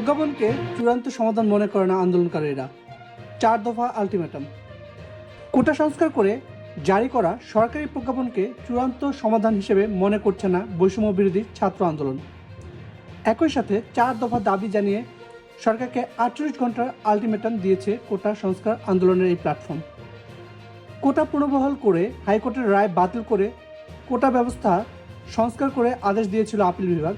প্রজ্ঞাপনকে চূড়ান্ত সমাধান মনে করে না আন্দোলনকারীরা। 4 দফা আলটিমেটাম। কোটা সংস্কার করে জারি করা সরকারি প্রজ্ঞাপনকে চূড়ান্ত সমাধান হিসেবে মনে করছে না বৈষম্য বিরোধী ছাত্র আন্দোলন। একই সাথে 4 দফা দাবি জানিয়ে সরকারকে 48 ঘন্টার আলটিমেটাম দিয়েছে কোটা সংস্কার আন্দোলনের এই প্ল্যাটফর্ম। কোটা পুনর্বহাল করে হাইকোর্টের রায় বাতিল করে কোটা ব্যবস্থা সংস্কার করে আদেশ দিয়েছিল আপিল বিভাগ।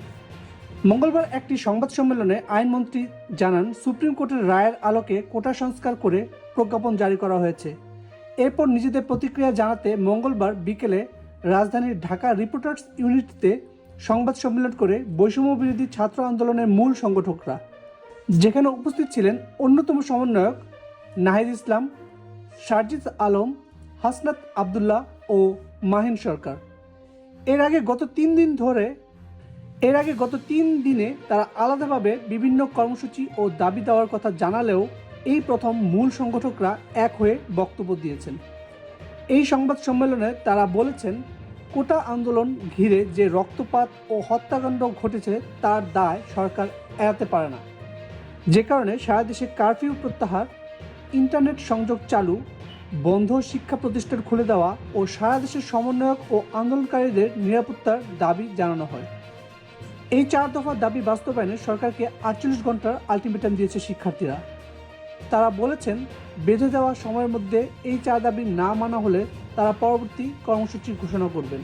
মঙ্গলবার একটি সংবাদ সম্মেলনে আইনমন্ত্রী জানান, সুপ্রিম কোর্টের রায়ের আলোকে কোটা সংস্কার করে প্রজ্ঞাপন জারি করা হয়েছে। এরপর নিজেদের প্রতিক্রিয়া জানাতে মঙ্গলবার বিকেলে রাজধানীর ঢাকা রিপোর্টার্স ইউনিটিতে সংবাদ সম্মেলন করে বৈষম্য বিরোধী ছাত্র আন্দোলনের মূল সংগঠকরা, যেখানে উপস্থিত ছিলেন অন্যতম সমন্বয়ক নাহিদ ইসলাম, সার্জিস আলম, হাসনাত আবদুল্লাহ ও মাহিন সরকার। এর আগে গত তিন দিনে তারা আলাদাভাবে বিভিন্ন কর্মসূচি ও দাবি দেওয়ার কথা জানালেও এই প্রথম মূল সংগঠকরা এক হয়ে বক্তব্য দিয়েছেন। এই সংবাদ সম্মেলনে তারা বলেছেন, কোটা আন্দোলন ঘিরে যে রক্তপাত ও হত্যাকাণ্ড ঘটেছে তার দায় সরকার এড়াতে পারে না, যে কারণে সারা দেশে কারফিউ প্রত্যাহার, ইন্টারনেট সংযোগ চালু, বন্ধ শিক্ষা প্রতিষ্ঠান খুলে দেওয়া ও সারা দেশের সমন্বয়ক ও আন্দোলনকারীদের নিরাপত্তার দাবি জানানো হয়। এই 4 দফা দাবি বাস্তবায়নে সরকারকে 48 ঘন্টার আলটিমেটাম দিয়েছে শিক্ষার্থীরা। তারা বলেছেন, বেঁধে দেওয়া সময়ের মধ্যে এই 4 দাবি না মানা হলে তারা পরবর্তী কর্মসূচি ঘোষণা করবেন।